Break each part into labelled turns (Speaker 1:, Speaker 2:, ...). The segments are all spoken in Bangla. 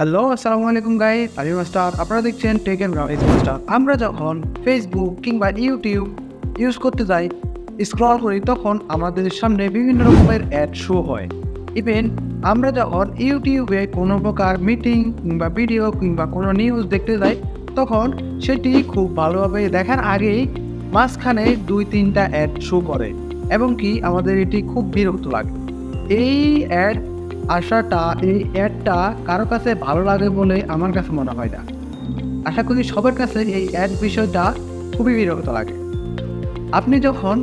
Speaker 1: হ্যালো, আসসালামু আলাইকুম গাইস, আমি মাস্টার। আপনারা দেখছেন টেক এন্ড গ্রাউন্ড মাস্টার। আমরা যখন ফেসবুক কিংবা ইউটিউব ইউজ করতে যাই, স্ক্রল করি, তখন আমাদের সামনে বিভিন্ন রকমের অ্যাড শো হয়। ইভেন আমরা যখন ইউটিউবে কোনো প্রকার মিটিং কিংবা ভিডিও কিংবা কোনো নিউজ দেখতে যাই, তখন সেটি খুব ভালোভাবে দেখার আগেই মাঝখানে 2-3টা অ্যাড শো করে এবং কি আমাদের এটি খুব বিরক্ত লাগে। এই অ্যাডটা কারো কাছে ভালো লাগে বলে আমার কাছে মনে হয় না। আশা করি সবার কাছে এই অ্যাড বিষয়টা খুবই বিরক্ত লাগে। আপনি যখন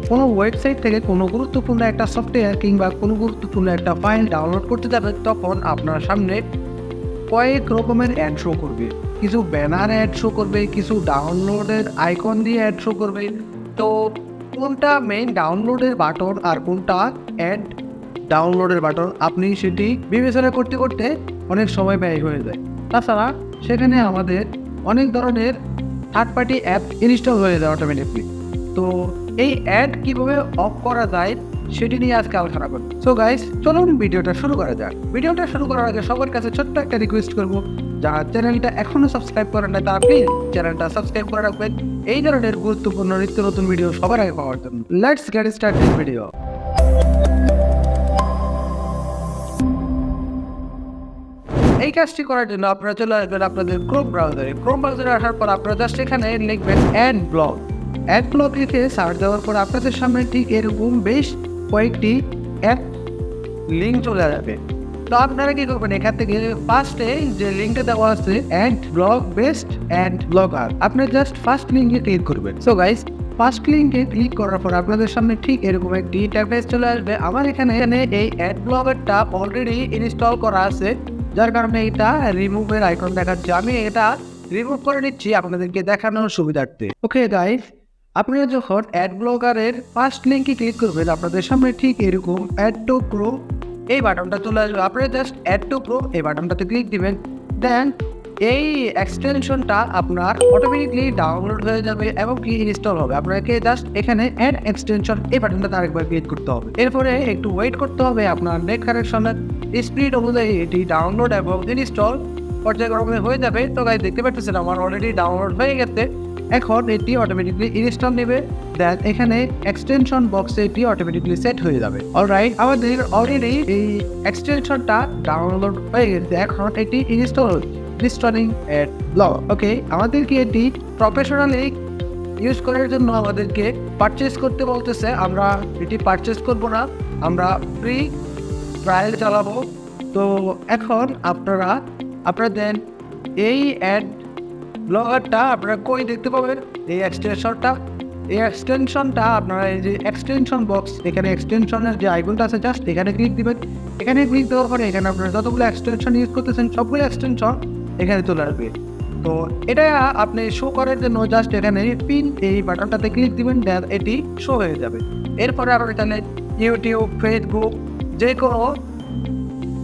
Speaker 1: কোনো ওয়েবসাইট থেকে কোনো গুরুত্বপূর্ণ একটা সফটওয়্যার কিংবা কোনো গুরুত্বপূর্ণ একটা ফাইল ডাউনলোড করতে যাবেন, তখন আপনার সামনে কয়েক রকমের অ্যাড শো করবে। কিছু ব্যানার অ্যাড শো করবে, কিছু ডাউনলোডের আইকন দিয়ে অ্যাড শো করবে। তো কোনটা মেইন ডাউনলোডের বাটন আর কোনটা অ্যাড ডাউনলোডের বাটন, আপনি সেটি বিবেচনা করতে করতে অনেক সময় ব্যয় হয়ে যায়। তাছাড়া সেখানে আমাদের অনেক ধরনের থার্ড পার্টি অ্যাপ ইনস্টল হয়ে যায় অটোমেটিকলি। তো এই অ্যাড কীভাবে অফ করা যায় সেটি নিয়ে আজকে আলোচনা করব। সো গাইস, চলুন ভিডিওটা শুরু করা যাক। ভিডিওটা শুরু করার আগে সবার কাছে ছোট্ট একটা রিকোয়েস্ট করবো, যারা চ্যানেলটা এখনও সাবস্ক্রাইব করেন না তারা প্লিজ চ্যানেলটা সাবস্ক্রাইব করে রাখবেন এই ধরনের গুরুত্বপূর্ণ নিত্য নতুন ভিডিও সবার আগে পাওয়ার জন্য। Let's get start this video. এই কাজটি করার জন্য আপনারা চলে আসবেন আপনাদের ক্রোম ব্রাউজারে আসার পর আপনারা জাস্ট এখানে লিখবেন অ্যাড ব্লক লিখে সার্চ দেওয়ার পর আপনাদের সামনে ঠিক এরকম বেশ কয়েকটি অ্যাপ লিঙ্ক চলে যাবে। তো আপনারা কি করবেন, এখান থেকে ফার্স্টে যে লিঙ্কটা দেওয়া আছে ad block best ad blogger, আপনি জাস্ট ফার্স্ট লিঙ্কে ক্লিক করবেন। সো গাইস, ফার্স্ট লিঙ্কে ক্লিক করার পর আপনাদের সামনে ঠিক এরকম একটি ইন্টারফেস চলে আসবে। আমার এখানে এই অ্যাড ব্লগারটা অলরেডি ইনস্টল করা আছে, যার কারণে এটা রিমুভের আইকন দেখাচ্ছে। আমি এটা রিমুভ করে নিচ্ছি আপনাদেরকে দেখানোর সুবিধার্থে। ওকে গাইস, আপনারা যখন অ্যাড ব্লগারের ফার্স্ট লিঙ্কে ক্লিক করবেন, আপনাদের সামনে ঠিক এরকম অ্যাড টু প্রো এই বাটনটা চলে আসবে। আপনারা জাস্ট অ্যাড টু প্রো এই বাটনটাতে ক্লিক দিবেন, দেন এই এক্সটেনশনটা আপনার অটোমেটিকলি ডাউনলোড হয়ে যাবে এবং কি ইনস্টল হবে। আপনাকে জাস্ট এখানে অ্যাড এক্সটেনশন এই বাটনটাতে আরেকবার ক্লিক করতে হবে। এরপরে একটু ওয়েট করতে হবে আপনার নেট কানেকশনের স্পিড অনুযায়ী এটি ডাউনলোড এবং ইনস্টল পর্যায়ক্রমে হয়ে যাবে। তো গাইস, দেখতে পাচ্ছেন আমার অলরেডি ডাউনলোড হয়ে গেছে। এখন এটি অটোমেটিকলি ইনস্টল নেবে, দেন এখানে এক্সটেনশন বক্সে এটি অটোমেটিকলি সেট হয়ে যাবে। অলরাইট, আমাদের অলরেডি এই এক্সটেনশনটা ডাউনলোড হয়ে গেছে। এখন এটি ইনস্টলিং অ্যাড ব্লক। ওকে, আমাদেরকে এটি প্রফেশনালি ইউজ করার জন্য আমাদেরকে পারচেস করতে বলতেছে। আমরা এটি পারচেস করব না, আমরা ফ্রি ট্রায়াল চালাবো। তো এখন আপনাদের এই অ্যাড ব্লগারটা আপনারা কই দেখতে পাবেন, এই এক্সটেনশনটা আপনারা এই যে এক্সটেনশন বক্স, এখানে এক্সটেনশনের যে আইকনটা আছে জাস্ট এখানে ক্লিক দিবেন। এখানে ক্লিক দেওয়ার পরে এখানে আপনারা যতগুলো এক্সটেনশন ইউজ করতেছেন সবগুলো এক্সটেনশন এখানে চলে আসবে। তো এটা আপনি শো করার জন্য জাস্ট এখানে পিন এই বাটনটাতে ক্লিক দিবেন, দেন এটি শো হয়ে যাবে। এরপরে আপনার এখানে ইউটিউব, ফেসবুক যে কোনো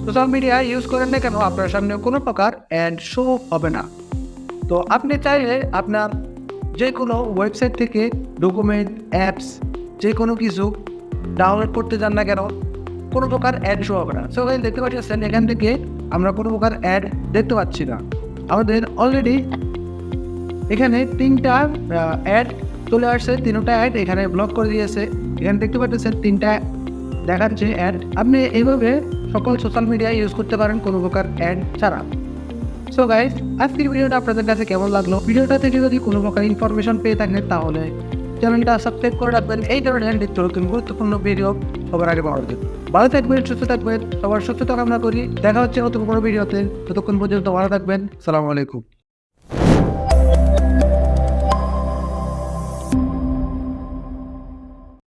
Speaker 1: সোশ্যাল মিডিয়া ইউজ করেন না কেন, আপনার সামনে কোনো প্রকার অ্যাড শো হবে না। তো আপনি চাইলে আপনার যে কোনো ওয়েবসাইট থেকে ডকুমেন্ট, অ্যাপস যে কোনো কিছু ডাউনলোড করতে যান না কেন, কোনো প্রকার অ্যাড শো হবে না। সো গাইস, দেখতে পাচ্ছেন এখান থেকে আমরা কোনো প্রকার অ্যাড দেখতে পাচ্ছি না। আমাদের অলরেডি এখানে 3টা অ্যাড চলে আসছে, 3টা অ্যাড এখানে ব্লক করে দিয়েছে। এখানে দেখতে পাচ্ছেন 3টা দেখাচ্ছে অ্যাড। আপনি এইভাবে সকল সোশ্যাল মিডিয়া ইউজ করতে পারেন কোনো প্রকার অ্যাড ছাড়া। সো গাইস, আজকের ভিডিওটা আপনাদের কাছে কেমন লাগলো? ভিডিওটা থেকে যদি কোনো প্রকার ইনফরমেশন পেয়ে থাকেন তাহলে চ্যানেলটা সাবস্ক্রাইব করে রাখবেন এই ধরনের নিত্য নতুন গুরুত্বপূর্ণ ভিডিও সবার আগে পাওয়ার জন্য। ভালো থাকবেন, সুস্থ থাকবেন, সবার সুস্থতা কামনা করি। দেখা হচ্ছে নতুন কোনো ভিডিওতে। ততক্ষণ পর্যন্ত ভালো থাকবেন। আসসালামু আলাইকুম।